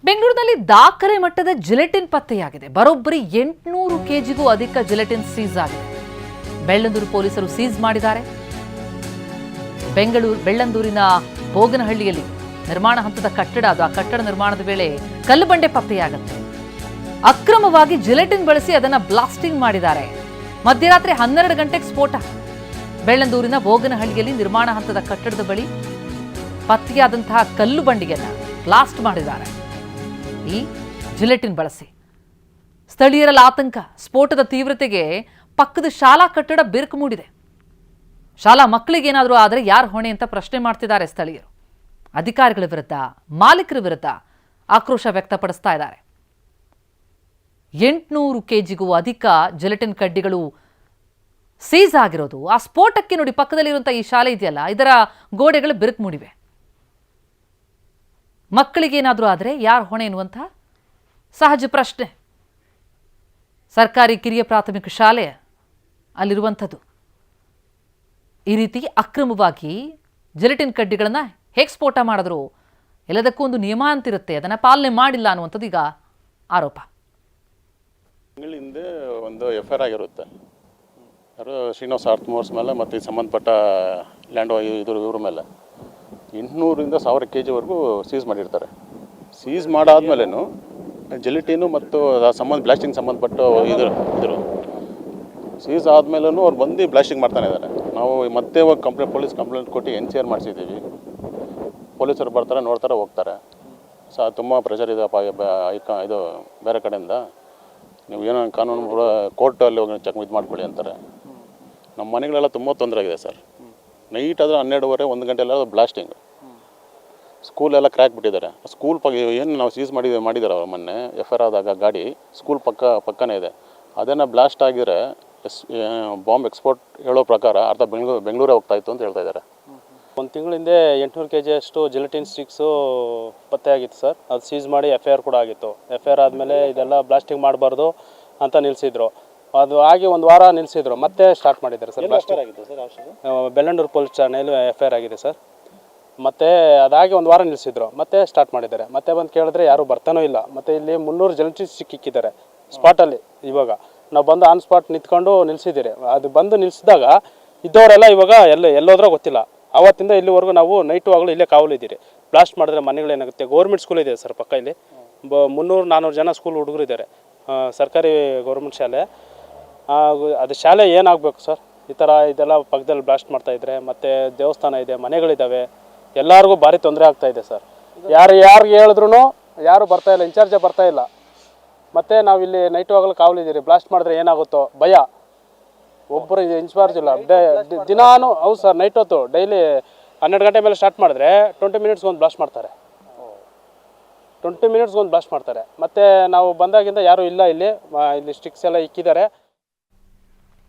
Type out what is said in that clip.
ಬೆಂಗಳೂರಿನಲ್ಲಿ ದಾಖಲೆ ಮಟ್ಟದ ಜಿಲೆಟಿನ್ ಪತ್ತೆಯಾಗಿದೆ. ಬರೋಬ್ಬರಿ 800 ಕೆಜಿಗೂ ಅಧಿಕ ಜಿಲೆಟಿನ್ ಸೀಸ್ ಆಗಿದೆ. ಬೆಳ್ಳಂದೂರು ಪೊಲೀಸರು ಸೀಸ್ ಮಾಡಿದ್ದಾರೆ. ಬೆಳ್ಳಂದೂರಿನ ಬೋಗನಹಳ್ಳಿಯಲ್ಲಿ ನಿರ್ಮಾಣ ಹಂತದ ಕಟ್ಟಡ ಅದು. ಆ ಕಟ್ಟಡ ನಿರ್ಮಾಣದ ವೇಳೆ ಕಲ್ಲು ಬಂಡೆ ಪತ್ತೆಯಾಗುತ್ತೆ. ಅಕ್ರಮವಾಗಿ ಜಿಲೆಟಿನ್ ಬಳಸಿ ಅದನ್ನ ಬ್ಲಾಸ್ಟಿಂಗ್ ಮಾಡಿದ್ದಾರೆ. ಮಧ್ಯರಾತ್ರಿ 12 ಗಂಟೆಗೆ ಸ್ಫೋಟ. ಬೆಳ್ಳಂದೂರಿನ ಬೋಗನಹಳ್ಳಿಯಲ್ಲಿ ನಿರ್ಮಾಣ ಹಂತದ ಕಟ್ಟಡದ ಬಳಿ ಪತ್ತೆಯಾದಂತಹ ಕಲ್ಲು ಬಂಡಿಯನ್ನ ಬ್ಲಾಸ್ಟ್ ಮಾಡಿದ್ದಾರೆ ಈ ಜಿಲೆಟಿನ್ ಬಳಸಿ. ಸ್ಥಳೀಯರಲ್ಲಿ ಆತಂಕ. ಸ್ಫೋಟದ ತೀವ್ರತೆಗೆ ಪಕ್ಕದ ಶಾಲಾ ಕಟ್ಟಡ ಬಿರುಕು ಮೂಡಿದೆ. ಶಾಲಾ ಮಕ್ಕಳಿಗೇನಾದರೂ ಆದರೆ ಯಾರು ಹೊಣೆ ಅಂತ ಪ್ರಶ್ನೆ ಮಾಡ್ತಿದ್ದಾರೆ ಸ್ಥಳೀಯರು. ಅಧಿಕಾರಿಗಳ ವಿರುದ್ಧ, ಮಾಲೀಕರ ವಿರುದ್ಧ ಆಕ್ರೋಶ ವ್ಯಕ್ತಪಡಿಸ್ತಾ ಇದ್ದಾರೆ. 800 ಕೆಜಿಗೂ ಅಧಿಕ ಜಿಲೆಟಿನ್ ಕಡ್ಡಿಗಳು ಸೀಸ್ ಆಗಿರೋದು. ಆ ಸ್ಫೋಟಕ್ಕೆ ನೋಡಿ, ಪಕ್ಕದಲ್ಲಿರುವಂತಹ ಈ ಶಾಲೆ ಇದೆಯಲ್ಲ, ಇದರ ಗೋಡೆಗಳು ಬಿರುಕು ಮೂಡಿವೆ. ಮಕ್ಕಳಿಗೇನಾದರೂ ಆದರೆ ಯಾರು ಹೊಣೆ ಎನ್ನುವಂಥ ಸಹಜ ಪ್ರಶ್ನೆ. ಸರ್ಕಾರಿ ಕಿರಿಯ ಪ್ರಾಥಮಿಕ ಶಾಲೆ ಅಲ್ಲಿರುವಂಥದ್ದು. ಈ ರೀತಿ ಅಕ್ರಮವಾಗಿ ಜಿಲೆಟಿನ್ ಕಡ್ಡಿಗಳನ್ನು ಹೇಗೆ ಸ್ಫೋಟ ಮಾಡಿದ್ರು? ಎಲ್ಲದಕ್ಕೂ ಒಂದು ನಿಯಮ ಅಂತಿರುತ್ತೆ, ಅದನ್ನು ಪಾಲನೆ ಮಾಡಿಲ್ಲ ಅನ್ನುವಂಥದ್ದು ಈಗ ಆರೋಪ. ಹಿಂದೆ ಒಂದು FIR ಆಗಿರುತ್ತೆ, ಯಾರು ಶ್ರೀನಿವಾಸ ಆರ್ಥಮೋರ್ಸ್ ಮೇಲೆ ಮತ್ತು ಸಂಬಂಧಪಟ್ಟ ಲ್ಯಾಂಡ್ ಇವ್ರ ಮೇಲೆ 800ರಿಂದ 1000 ಕೆಜಿವರೆಗೂ ಸೀಸ್ ಮಾಡಿರ್ತಾರೆ. ಸೀಸ್ ಮಾಡಾದ್ಮೇಲೆನೂ ಜಿಲೆಟಿನು ಮತ್ತು ಬ್ಲಾಸ್ಟಿಂಗ್ ಸಂಬಂಧಪಟ್ಟ ಇದ್ರು ಸೀಸ್ ಆದಮೇಲೂ ಅವ್ರು ಬಂದು ಬ್ಲಾಸ್ಟಿಂಗ್ ಮಾಡ್ತಾನೆ ಇದ್ದಾರೆ. ನಾವು ಮತ್ತೆ ಪೊಲೀಸ್ ಕಂಪ್ಲೇಂಟ್ ಕೊಟ್ಟು NCR ಮಾಡಿಸಿದ್ದೀವಿ. ಪೊಲೀಸರು ಬರ್ತಾರೆ, ನೋಡ್ತಾರೆ, ಹೋಗ್ತಾರೆ. ತುಂಬ ಪ್ರೆಷರ್ ಇದೆ ಇದು ಬೇರೆ ಕಡೆಯಿಂದ. ನೀವು ಏನೋ ಕಾನೂನು ಕೋರ್ಟಲ್ಲಿ ಹೋಗಿ ಇದು ಮಾಡ್ಕೊಳ್ಳಿ ಅಂತಾರೆ. ನಮ್ಮ ಮನೆಗಳೆಲ್ಲ ತುಂಬ ತೊಂದರೆ ಆಗಿದೆ ಸರ್. ನೈಟ್ ಆದರೆ 12:30, 1 ಗಂಟೆಲ್ಲ ಬ್ಲಾಸ್ಟಿಂಗ್. ಸ್ಕೂಲೆಲ್ಲ ಕ್ರ್ಯಾಕ್ ಬಿಟ್ಟಿದ್ದಾರೆ. ಸ್ಕೂಲ್ ಏನು ನಾವು ಸೀಸ್ ಮಾಡಿದ್ದಾರೆ ಅವ್ರು ಮೊನ್ನೆ FIR ಆದಾಗ ಗಾಡಿ ಸ್ಕೂಲ್ ಪಕ್ಕನೇ ಇದೆ. ಅದನ್ನು ಬ್ಲಾಸ್ಟ್ ಆಗಿದ್ರೆ ಬಾಂಬ್ ಎಕ್ಸ್ಪೋರ್ಟ್ ಹೇಳೋ ಪ್ರಕಾರ ಅರ್ಧ ಬೆಂಗಳೂರೇ ಹೋಗ್ತಾ ಇತ್ತು ಅಂತ ಹೇಳ್ತಾ ಇದ್ದಾರೆ. 1 ತಿಂಗಳ ಹಿಂದೆ 800 kg ಅಷ್ಟು ಜಿಲೆಟಿನ್ ಸ್ಟಿಕ್ಸು ಪತ್ತೆ ಆಗಿತ್ತು ಸರ್. ಅದು ಸೀಸ್ ಮಾಡಿ FIR ಕೂಡ ಆಗಿತ್ತು. FIR ಆದಮೇಲೆ ಇದೆಲ್ಲ ಬ್ಲಾಸ್ಟಿಂಗ್ ಮಾಡಬಾರ್ದು ಅಂತ ನಿಲ್ಲಿಸಿದ್ರು. ಅದು ಆಗಿ 1 ವಾರ ನಿಲ್ಲಿಸಿದ್ರು, ಮತ್ತೆ ಸ್ಟಾರ್ಟ್ ಮಾಡಿದ್ದಾರೆ ಸರ್ ಬ್ಲಾಸ್ಟಿಂಗ್. ಬೆಳ್ಳಂದೂರು ಪೊಲೀಸ್ ಠಾಣೆಯಲ್ಲಿ FIR ಆಗಿದೆ ಸರ್. ಮತ್ತು ಅದಾಗಿ 1 ವಾರ ನಿಲ್ಲಿಸಿದ್ರು, ಮತ್ತೆ ಸ್ಟಾರ್ಟ್ ಮಾಡಿದ್ದಾರೆ. ಮತ್ತೆ ಬಂದು ಕೇಳಿದ್ರೆ ಯಾರೂ ಬರ್ತಾನೂ ಇಲ್ಲ. ಮತ್ತು ಇಲ್ಲಿ 300 ಜಿಲೆಟಿನ್ ಸ್ಟಿಕ್ ಇಕ್ಕಿದ್ದಾರೆ ಸ್ಪಾಟಲ್ಲಿ. ಇವಾಗ ನಾವು ಬಂದು ಆನ್ ಸ್ಪಾಟ್ ನಿಂತ್ಕೊಂಡು ನಿಲ್ಲಿಸಿದ್ದೀರಿ. ಅದು ಬಂದು ನಿಲ್ಲಿಸಿದಾಗ ಇದ್ದವರೆಲ್ಲ ಇವಾಗ ಎಲ್ಲೋದ್ರೂ ಗೊತ್ತಿಲ್ಲ. ಆವತ್ತಿಂದ ಇಲ್ಲಿವರೆಗೂ ನಾವು ನೈಟು ಆಗಲೂ ಇಲ್ಲೇ ಕಾವಲಿದ್ದೀರಿ. ಬ್ಲಾಸ್ಟ್ ಮಾಡಿದ್ರೆ ಮನೆಗಳೇನಾಗುತ್ತೆ? ಗೌರ್ಮೆಂಟ್ ಸ್ಕೂಲ್ ಇದೆ ಸರ್ ಪಕ್ಕ. ಇಲ್ಲಿ 300-400 ಜನ ಸ್ಕೂಲ್ ಹುಡುಗರು ಇದ್ದಾರೆ. ಸರ್ಕಾರಿ ಗೌರ್ಮೆಂಟ್ ಶಾಲೆ. ಅದು ಶಾಲೆ ಏನಾಗಬೇಕು ಸರ್? ಈ ಥರ ಇದೆಲ್ಲ ಪಕ್ಕದಲ್ಲಿ ಬ್ಲಾಸ್ಟ್ ಮಾಡ್ತಾಯಿದ್ರೆ. ಮತ್ತು ದೇವಸ್ಥಾನ ಇದೆ, ಮನೆಗಳಿದ್ದಾವೆ, ಎಲ್ಲರಿಗೂ ಭಾರಿ ತೊಂದರೆ ಆಗ್ತಾಯಿದೆ ಸರ್. ಯಾರಿಗೆ ಹೇಳಿದ್ರು ಯಾರು ಬರ್ತಾಯಿಲ್ಲ, ಇನ್ಚಾರ್ಜೇ ಬರ್ತಾಯಿಲ್ಲ. ಮತ್ತು ನಾವಿಲ್ಲಿ ನೈಟು ಆಗಲು ಕಾವಲಿದ್ದೀರಿ. ಬ್ಲಾಸ್ಟ್ ಮಾಡಿದ್ರೆ ಏನಾಗುತ್ತೋ ಭಯ. ಒಬ್ಬರು ಇನ್ಚಾರ್ಜ್ ಇಲ್ಲ. ದಿನಾನು ಹೌದು ಸರ್, ನೈಟ್ ಹೊತ್ತು ಡೈಲಿ 12 ಗಂಟೆ ಮೇಲೆ ಸ್ಟಾರ್ಟ್ ಮಾಡಿದ್ರೆ 20 ಮಿನಿಟ್ಸ್ಗೊಂದು ಬ್ಲಾಸ್ಟ್ ಮಾಡ್ತಾರೆ. 20 ಮಿನಿಟ್ಸ್ಗೊಂದು ಬ್ಲಾಸ್ಟ್ ಮಾಡ್ತಾರೆ. ಮತ್ತು ನಾವು ಬಂದಾಗಿಂದ ಯಾರೂ ಇಲ್ಲ ಇಲ್ಲಿ ಸ್ಟಿಕ್ಸ್ ಎಲ್ಲ ಇಕ್ಕಿದ್ದಾರೆ.